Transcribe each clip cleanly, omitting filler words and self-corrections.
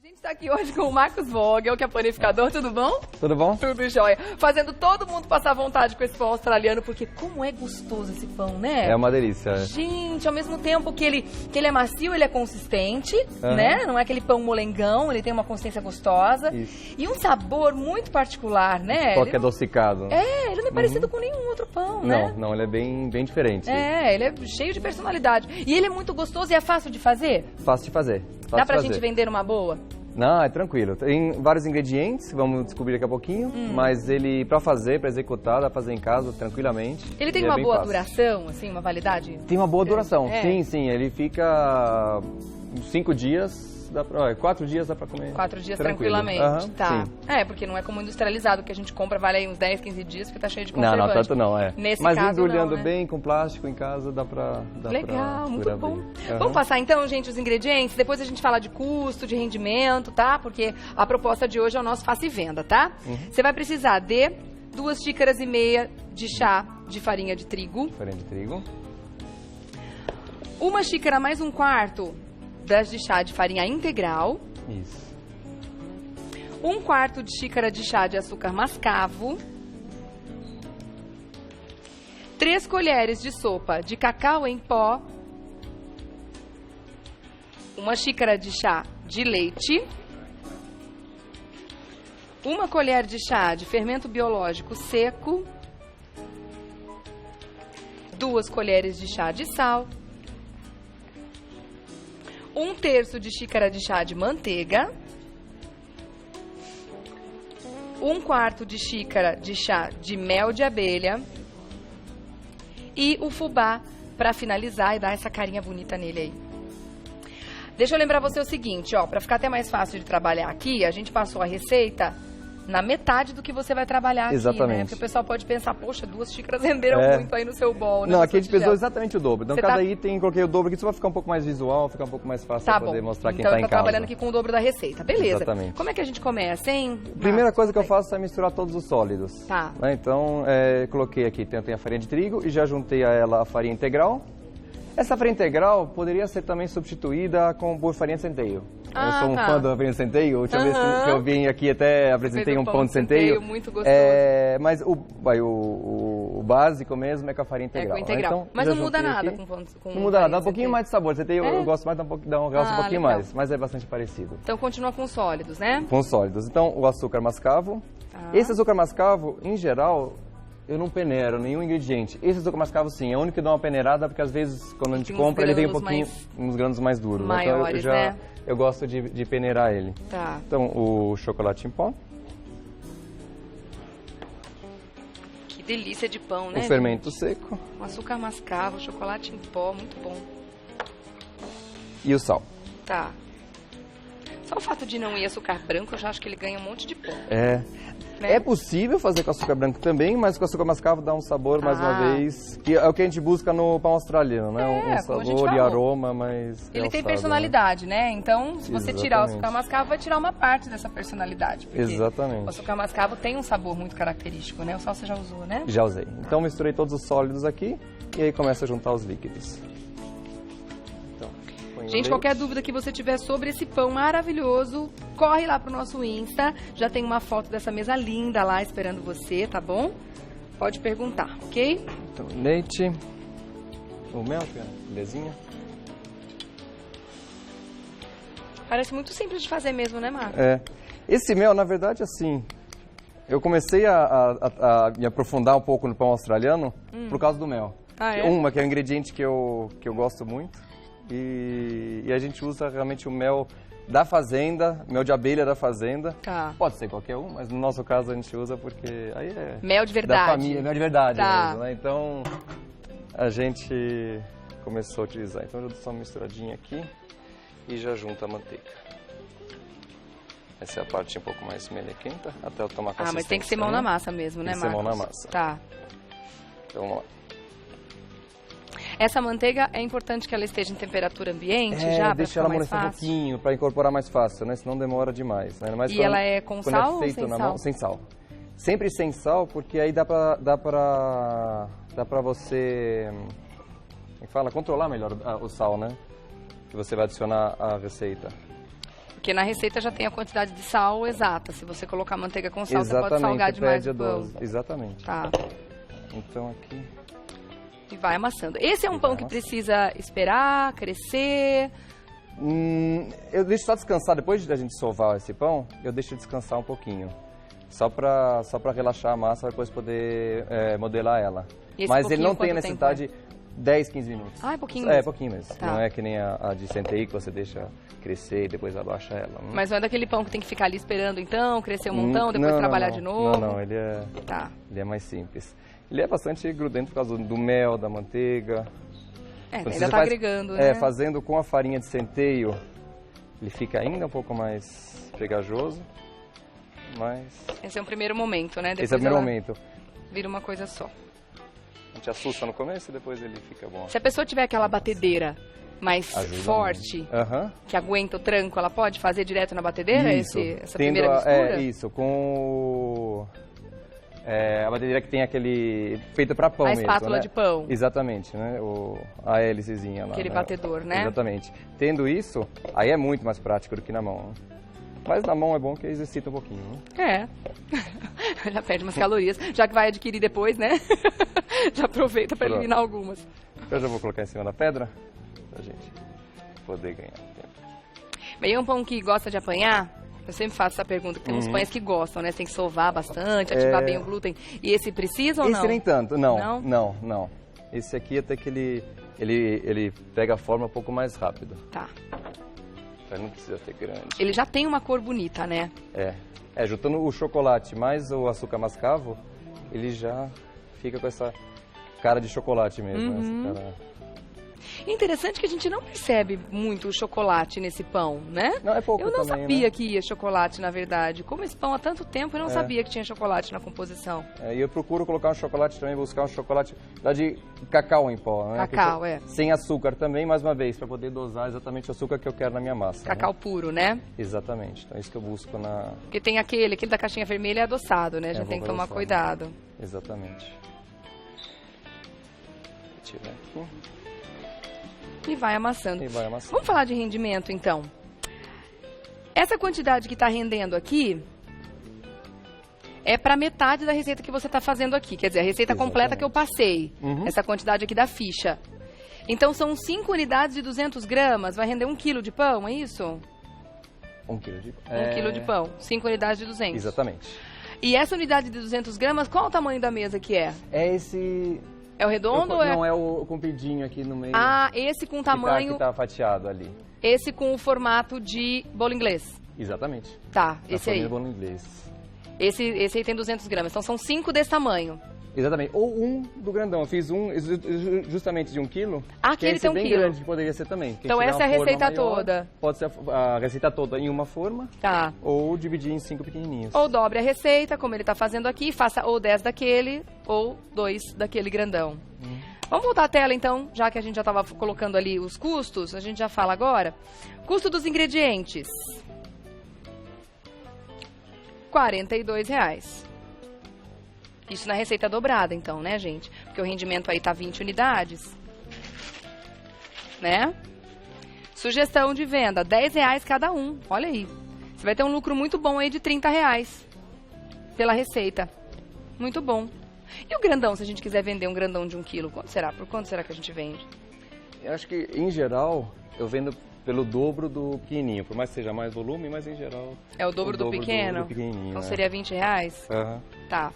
A gente está aqui hoje com o Marcos Vogel, que é panificador, tudo bom? Tudo bom? Tudo jóia. Fazendo todo mundo passar vontade com esse pão australiano, porque como é gostoso esse pão, né? É uma delícia. Gente, ao mesmo tempo que ele é macio, ele é consistente, né? Não é aquele pão molengão, ele tem uma consistência gostosa. Isso. E um sabor muito particular, né? Toque adocicado. É, ele não é parecido com nenhum outro pão, né? Não, ele é bem diferente. É, ele é cheio de personalidade. E ele é muito gostoso e é fácil de fazer? Fácil de fazer. Dá pra gente vender numa boa? Não, é tranquilo. Tem vários ingredientes, vamos descobrir daqui a pouquinho, mas ele, pra executar, dá pra fazer em casa tranquilamente. Ele tem uma boa duração, assim, uma validade? Tem uma boa duração, É. sim. Ele fica 5 dias, 4 dias dá pra comer. 4 dias tranquilo. tranquilamente, tá. Sim. É, porque não é como industrializado, que a gente compra, vale aí uns 10, 15 dias, porque tá cheio de Não, conservante. tanto não, é. Nesse mas caso, embrulhando não, né? bem com plástico em casa, dá pra... Legal, muito durar bom. bem. Vamos passar então, gente, os ingredientes, depois a gente fala de custo, de rendimento, tá? Porque a proposta de hoje é o nosso Faça e Venda, tá? Você vai precisar de 2,5 xícaras de chá de farinha de trigo. Farinha de trigo. 1 xícara mais 1/4 das de chá de farinha integral. Isso. 1/4 de xícara de chá de açúcar mascavo. 3 colheres de sopa de cacau em pó. 1 xícara de chá de leite. 1 colher de chá de fermento biológico seco. 2 colheres de chá de sal. 1/3 de xícara de chá de manteiga. 1/4 de xícara de chá de mel de abelha. E o fubá para finalizar e dar essa carinha bonita nele aí. Deixa eu lembrar você o seguinte, ó, para ficar até mais fácil de trabalhar aqui, a gente passou a receita na metade do que você vai trabalhar aqui, né? Exatamente. Porque o pessoal pode pensar, poxa, 2 xícaras renderam muito aí no seu bol, né? Não, no aqui seu a gente pesou tigela. exatamente o dobro. Então, Você cada item, coloquei o dobro aqui, só vai ficar um pouco mais visual, ficar um pouco mais fácil Tá pra poder bom. mostrar quem Então tá eu em tô casa. trabalhando aqui com o dobro da receita. Beleza. Exatamente. Como é que a gente começa, hein? Primeira coisa que eu conta aí. faço é misturar todos os sólidos. Tá. Né? Então, coloquei aqui, tem a farinha de trigo e já juntei a ela a farinha integral. Essa farinha integral poderia ser também substituída por farinha de centeio. Eu sou um fã da farinha de centeio. A última vez que eu vim aqui até apresentei um pão de centeio. Muito gostoso. Mas o básico mesmo é com a farinha integral. É com integral. Então, mas já não muda juntei nada aqui. com Não muda nada, dá um farinha de pouquinho centeio. mais de sabor. Centeio eu gosto mais, dá um realce um pouquinho legal. mais, mas é bastante parecido. Então continua com sólidos, né? Com sólidos. Então, o açúcar mascavo. Tá. Esse açúcar mascavo, em geral, eu não peneiro nenhum ingrediente. Esse açúcar mascavo, sim, é o único que dá uma peneirada, porque às vezes, quando a gente Tem uns compra, ele vem um grãos pouquinho, uns grãos mais duros. maiores, então, né? eu gosto de peneirar ele. Tá. Então, o chocolate em pó, Que delícia de pão, né? o fermento seco Um açúcar mascavo, chocolate em pó, muito bom. e o sal. Tá. Só o fato de não ir açúcar branco, eu já acho que ele ganha um monte de ponto. É. Né? É possível fazer com açúcar branco também, mas com açúcar mascavo dá um sabor, mais uma vez, que é o que a gente busca no pão australiano, né? Um como a gente sabor e falou. aroma mais Ele tem realçado, personalidade, né? Então, se você tirar o Exatamente. açúcar mascavo, vai tirar uma parte dessa personalidade. Porque Exatamente. o açúcar mascavo tem um sabor muito característico, né? O sal você já usou, né? Já usei. Então misturei todos os sólidos aqui e aí começa a juntar os líquidos. Então, põe o Gente, leite. qualquer dúvida que você tiver sobre esse pão maravilhoso, corre lá pro nosso Insta. Já tem uma foto dessa mesa linda lá esperando você, tá bom? Pode perguntar, ok? Então, leite, o mel, belezinha. Parece muito simples de fazer mesmo, né, Marcos? Esse mel, na verdade, assim, eu comecei a me aprofundar um pouco no pão australiano por causa do mel. Ah, é? Uma, que é um ingrediente que eu gosto muito. E a gente usa realmente o mel da fazenda, mel de abelha da fazenda. Tá. Pode ser qualquer um, mas no nosso caso a gente usa porque aí é Mel de verdade. da família, mel de verdade Tá. mesmo, né? Então a gente começou a utilizar. Então eu dou só uma misturadinha aqui e já junto a manteiga. Essa é a parte um pouco mais melequenta, até eu tomar consistência. Mas tem que ser mão na massa mesmo, né, Tem que ser Marcos? mão na massa. Tá. Então vamos lá. Essa manteiga é importante que ela esteja em temperatura ambiente já, pra deixa ficar ela mais amolecer um fácil? pouquinho, para incorporar mais fácil, né? Senão demora demais. Né? Mas E ela é com sal ou feito sem na sal? mão, sem sal. Sempre sem sal, porque aí dá pra você, como é que fala? Controlar melhor o sal, né? Que você vai adicionar à receita. Porque na receita já tem a quantidade de sal exata. Se você colocar manteiga com sal, exatamente, você pode salgar demais o pão. Dose. Exatamente. Tá. Então aqui... E vai amassando. Esse é um pão que precisa esperar, crescer... eu deixo só descansar, depois da gente sovar esse pão, eu deixo descansar um pouquinho. Só pra relaxar a massa, para depois poder modelar ela. Mas ele não tem a necessidade... 10, 15 minutos. Ah, é pouquinho mesmo? É, pouquinho mesmo. Tá. Não é que nem a de centeio que você deixa crescer e depois abaixa ela. Mas não é daquele pão que tem que ficar ali esperando então, crescer um montão, depois trabalhar de novo? Não, ele é mais simples. Ele é bastante grudento por causa do mel, da manteiga. Ainda tá agregando, né? Fazendo com a farinha de centeio, ele fica ainda um pouco mais pegajoso, mas... Esse é o primeiro momento, né? Depois esse é o primeiro momento. Vira uma coisa só. A gente assusta no começo e depois ele fica bom. Se a pessoa tiver aquela batedeira mais forte, que aguenta o tranco, ela pode fazer direto na batedeira essa primeira mistura? Isso, com a batedeira que tem aquele... feita para pão mesmo, espátula de pão. Exatamente, né? A hélicezinha lá. Aquele batedor, né? Exatamente. Tendo isso, aí é muito mais prático do que na mão. Mas na mão é bom que exercita um pouquinho, né? Já perde umas calorias, já que vai adquirir depois, né? Já aproveita para eliminar algumas. Eu já vou colocar em cima da pedra, pra gente poder ganhar tempo. Bem, é um pão que gosta de apanhar? Eu sempre faço essa pergunta, porque tem uns pães que gostam, né? Você tem que sovar bastante, ativar bem o glúten. E esse precisa ou não? Esse nem tanto, não. Esse aqui até que ele pega a forma um pouco mais rápido. Tá. Mas não precisa ter grande. Ele já tem uma cor bonita, né? Juntando o chocolate mais o açúcar mascavo, ele já fica com essa cara de chocolate mesmo. Essa cara... Interessante que a gente não percebe muito o chocolate nesse pão, né? Não, é pouco. Eu não também, sabia né? que ia chocolate, na verdade. Como esse pão há tanto tempo, eu não sabia que tinha chocolate na composição. E eu procuro colocar um chocolate também, buscar um chocolate de cacau em pó, né? Cacau, sem açúcar também, mais uma vez, para poder dosar exatamente o açúcar que eu quero na minha massa. Cacau puro, né? Exatamente. Então é isso que eu busco na... Porque tem aquele da caixinha vermelha é adoçado, né? A gente tem que tomar cuidado. Exatamente. Vou tirar aqui. E vai amassando. Vamos falar de rendimento, então. Essa quantidade que está rendendo aqui é para metade da receita que você está fazendo aqui. Quer dizer, a receita completa que eu passei. Essa quantidade aqui da ficha. Então, são 5 unidades de 200 gramas. Vai render 1 quilo de pão, é isso? 1 quilo de pão. 1 quilo de pão. 5 unidades de 200. Exatamente. E essa unidade de 200 gramas, qual o tamanho da mesa que é? É esse... É o redondo ou é... Não, é o compridinho aqui no meio. Ah, esse com tamanho... Que tá fatiado ali. Esse com o formato de bolo inglês. Exatamente. Tá, esse aí. Bolo inglês. Esse aí tem 200 gramas, então são 5 desse tamanho. Exatamente. Ou um do grandão. Eu fiz um justamente de 1 quilo. Ah, que ele tem 1 quilo. Grande, que poderia ser também. Então essa é a receita toda. Pode ser a receita toda em uma forma. Tá. Ou dividir em 5 pequenininhos. Ou dobre a receita, como ele está fazendo aqui, faça ou 10 daquele, ou 2 daquele grandão. Vamos voltar à tela, então, já que a gente já estava colocando ali os custos, a gente já fala agora. Custo dos ingredientes. R$42. Isso na receita dobrada, então, né, gente? Porque o rendimento aí tá 20 unidades. Né? Sugestão de venda, R$10 cada um. Olha aí. Você vai ter um lucro muito bom aí de R$30 pela receita. Muito bom. E o grandão, se a gente quiser vender um grandão de 1 quilo, quanto será? Por quanto será que a gente vende? Eu acho que, em geral, eu vendo pelo dobro do pequenininho. Por mais que seja mais volume, mas em geral... É o dobro do pequeno? Do pequenininho, então seria R$20? Tá.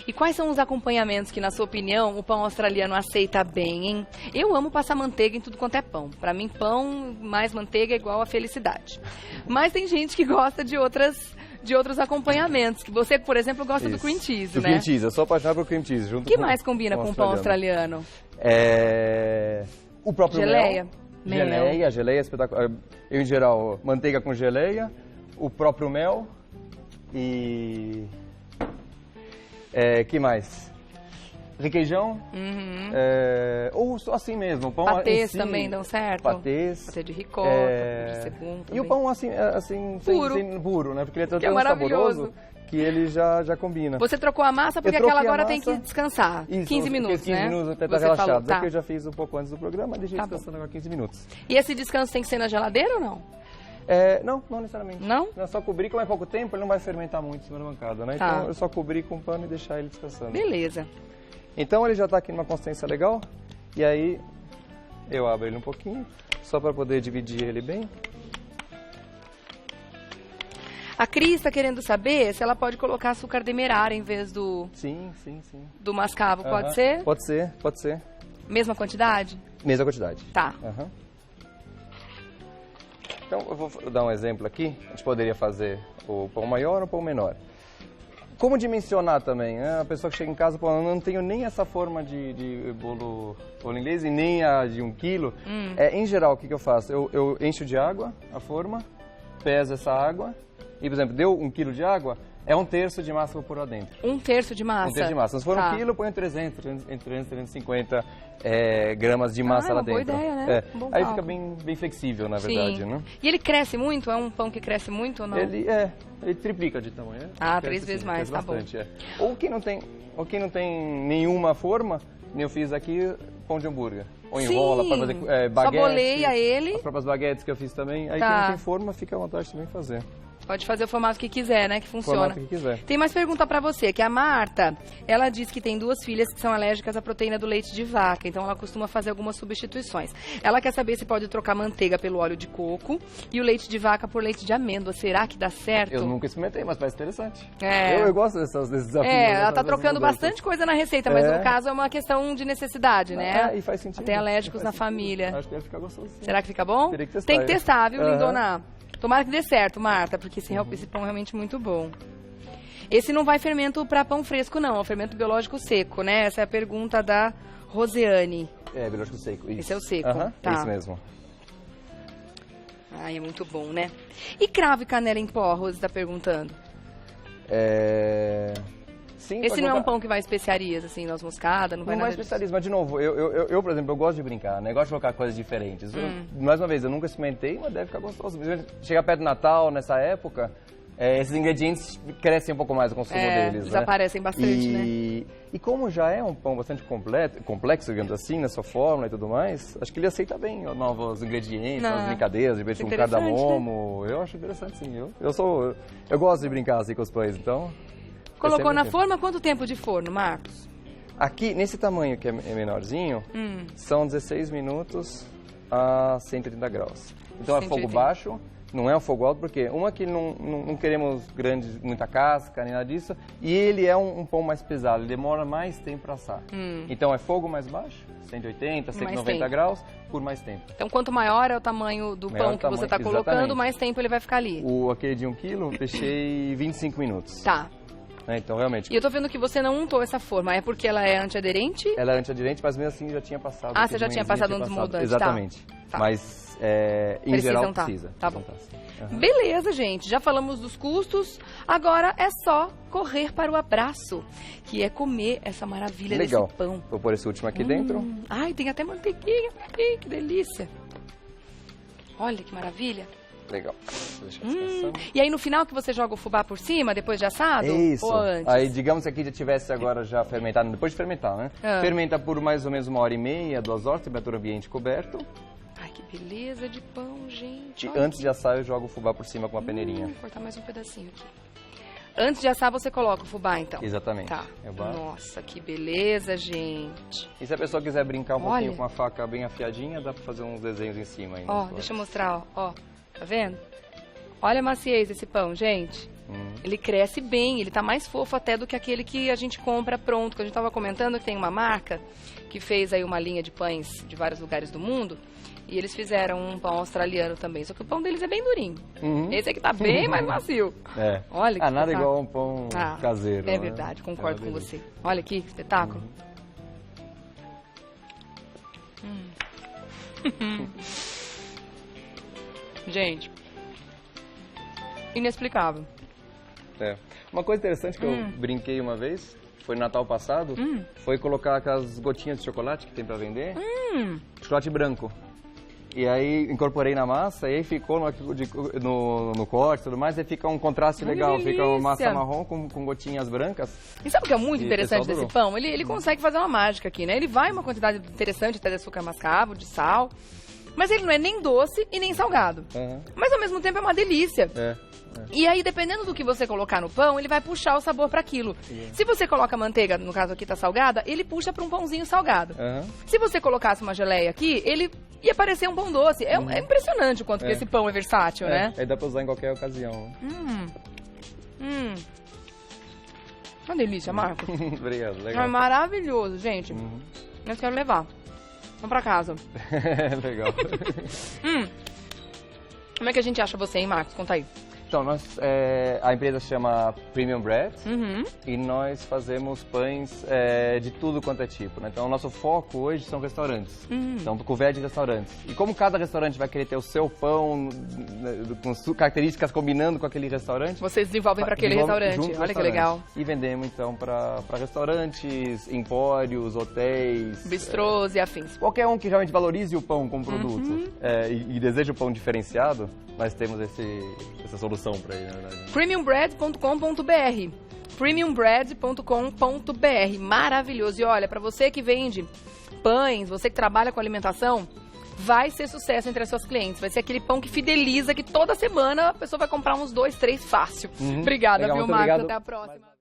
E quais são os acompanhamentos que, na sua opinião, o pão australiano aceita bem, hein? Eu amo passar manteiga em tudo quanto é pão. Pra mim, pão mais manteiga é igual a felicidade. Mas tem gente que gosta de outros acompanhamentos. Que você, por exemplo, gosta do cream cheese, né? Do cream cheese. Eu sou apaixonado por cream cheese. O que mais combina com o pão australiano? O próprio geleia. Geleia é espetacular. Eu, em geral, manteiga com geleia, o próprio mel e... que mais? Requeijão. Ou só assim mesmo. Pão patês si, também dão certo? Patês. Patê de ricota, patê de sebum também. E o pão assim puro, né? Porque ele é tão maravilhoso. saboroso que ele já combina. Você trocou a massa porque aquela agora tem que descansar. Isso, 15 minutos, 15 minutos até estar relaxado. Tá. Eu já fiz um pouco antes do programa, deixei descansando agora 15 minutos. E esse descanso tem que ser na geladeira ou não? Não necessariamente. Não? É só cobrir, como é pouco tempo, ele não vai fermentar muito em cima da bancada, né? Tá. Então é só cobrir com pano e deixar ele descansando. Beleza. Então ele já está aqui numa consistência legal, e aí eu abro ele um pouquinho, só para poder dividir ele bem. A Cris está querendo saber se ela pode colocar açúcar demerara em vez do... Sim. Do mascavo, pode ser? Pode ser. Mesma quantidade? Mesma quantidade. Tá. Então, eu vou dar um exemplo aqui. A gente poderia fazer o pão maior ou o pão menor. Como dimensionar também? A pessoa que chega em casa, pô, eu não tenho nem essa forma de bolo inglês e nem a de 1 quilo. Em geral, o que eu faço? Eu encho de água a forma, peso essa água e, por exemplo, deu 1 quilo de água, é 1/3 de massa que eu vou pôr lá dentro. 1/3 de massa? 1/3 de massa. Se for 1 quilo, eu ponho 300 e 350 gramas de massa lá dentro. Boa ideia, né? Aí fica bem flexível, na verdade, né? E ele cresce muito? É um pão que cresce muito ou não? Ele triplica de tamanho. 3 vezes mais, tá bastante, bom. Ou quem não tem nenhuma forma, eu fiz aqui pão de hambúrguer. Ou enrola para fazer baguete. Só boleia ele. As próprias baguetes que eu fiz também. Aí quem não tem forma, fica à vontade também de fazer. Pode fazer o formato que quiser, né? Que funciona. O formato que quiser. Tem mais pergunta pra você, que a Marta, ela diz que tem 2 filhas que são alérgicas à proteína do leite de vaca, então ela costuma fazer algumas substituições. Ela quer saber se pode trocar manteiga pelo óleo de coco e o leite de vaca por leite de amêndoa. Será que dá certo? Eu nunca experimentei, mas parece interessante. Eu gosto desses desafios. Ela tá trocando bastante coisa na receita, mas no caso é uma questão de necessidade, né? E faz sentido. Tem alérgicos na família. Acho que deve ficar gostoso. Sim. Será que fica bom? Teria que testar. Tem que testar, viu, lindona? Tomara que dê certo, Marta, porque esse pão é realmente muito bom. Esse não vai fermento para pão fresco, não. É um fermento biológico seco, né? Essa é a pergunta da Roseane. Biológico seco, isso. Esse é o seco, tá. É isso mesmo. Ai, é muito bom, né? E cravo e canela em pó, a Rose está perguntando. Sim, esse não é um pão que vai especiarias, assim, noz moscada, não vai nada disso? especiarias, mas de novo, eu, por exemplo, eu gosto de brincar, né? Eu gosto de colocar coisas diferentes. Mais uma vez, eu nunca experimentei, mas deve ficar gostoso. Chegar perto do Natal, nessa época, esses ingredientes crescem um pouco mais o consumo deles, eles aparecem bastante, né? E como já é um pão bastante complexo, digamos assim, na sua fórmula e tudo mais, acho que ele aceita bem novos ingredientes, novas brincadeiras, de repente com cardamomo. Né? Eu acho interessante, sim. Eu gosto de brincar assim com os pães, então... Colocou na forma, quanto tempo de forno, Marcos? Aqui, nesse tamanho que é menorzinho, são 16 minutos a 130 graus. Então 180. É fogo baixo, não é um fogo alto, porque que não queremos muita casca, nem nada disso, e ele é um pão mais pesado, ele demora mais tempo para assar. Então é fogo mais baixo, 180, 190 graus, por mais tempo. Então quanto maior é o tamanho do pão que você está colocando, mais tempo ele vai ficar ali. Aquele de 1 quilo, deixei 25 minutos. Tá. Então, realmente... E eu tô vendo que você não untou essa forma. É porque ela é antiaderente? Ela é antiaderente, mas mesmo assim já tinha passado. Você já tinha passado um desmoldante, exatamente. Tá. Mas, em geral, precisa. Tá bom. Beleza, gente. Já falamos dos custos. Agora é só correr para o abraço, que é comer essa maravilha desse pão. Vou pôr esse último aqui dentro. Ai, tem até manteiguinha. Ai, que delícia. Olha que maravilha. Legal. E aí no final que você joga o fubá por cima, depois de assado? Isso. Ou antes? Aí digamos que aqui já tivesse agora já fermentado, depois de fermentar, né? Fermenta por mais ou menos 1h30, 2 horas, temperatura ambiente coberto. Ai, que beleza de pão, gente. E antes de assar eu jogo o fubá por cima com uma peneirinha. Vou cortar mais um pedacinho aqui. Antes de assar você coloca o fubá, então? Exatamente. Tá. Nossa, que beleza, gente. E se a pessoa quiser brincar um pouquinho com a faca bem afiadinha, dá pra fazer uns desenhos em cima ainda. Deixa eu mostrar, ó. Tá vendo? Olha a maciez desse pão, gente. Ele cresce bem, ele tá mais fofo até do que aquele que a gente compra pronto. Que a gente tava comentando que tem uma marca que fez aí uma linha de pães de vários lugares do mundo. E eles fizeram um pão australiano também. Só que o pão deles é bem durinho. Esse aqui tá bem mais macio. Olha que nada igual a um pão caseiro. É verdade, concordo com você. Olha aqui, que espetáculo. Gente, inexplicável. Uma coisa interessante que eu brinquei uma vez, foi no Natal passado, foi colocar aquelas gotinhas de chocolate que tem pra vender, chocolate branco. E aí incorporei na massa, e aí ficou no corte e tudo mais, aí fica um contraste legal, delícia. Fica uma massa marrom com gotinhas brancas. E sabe o que é muito interessante desse pão? Ele consegue fazer uma mágica aqui, né? Ele vai uma quantidade interessante até de açúcar mascavo, de sal. Mas ele não é nem doce e nem salgado. Mas ao mesmo tempo é uma delícia. E aí, dependendo do que você colocar no pão, ele vai puxar o sabor para aquilo. Se você coloca manteiga, no caso aqui tá salgada, ele puxa para um pãozinho salgado. Se você colocasse uma geleia aqui, ele ia parecer um pão doce. É impressionante o quanto que esse pão é versátil, né? Aí dá pra usar em qualquer ocasião. Uma delícia, Marcos. Obrigado, legal. É maravilhoso, gente. Eu quero levar. Vamos pra casa. Legal. Como é que a gente acha você, hein, Marcos? Conta aí. Então, a empresa se chama Premium Bread e nós fazemos pães de tudo quanto é tipo, né? Então, o nosso foco hoje são restaurantes. Então, couvert de restaurantes. E como cada restaurante vai querer ter o seu pão, com características combinando com aquele restaurante... Vocês desenvolvem para aquele restaurante. Olha que legal. E vendemos, então, para restaurantes, empórios, hotéis... bistrôs e afins. Qualquer um que realmente valorize o pão como produto e deseja o pão diferenciado, nós temos essa solução para ele, na verdade. Premiumbread.com.br Premiumbread.com.br Maravilhoso. E olha, para você que vende pães, você que trabalha com alimentação, vai ser sucesso entre as suas clientes. Vai ser aquele pão que fideliza, que toda semana a pessoa vai comprar uns 2, 3 fácil. Obrigada, legal, viu, Marcos? obrigado. Até a próxima.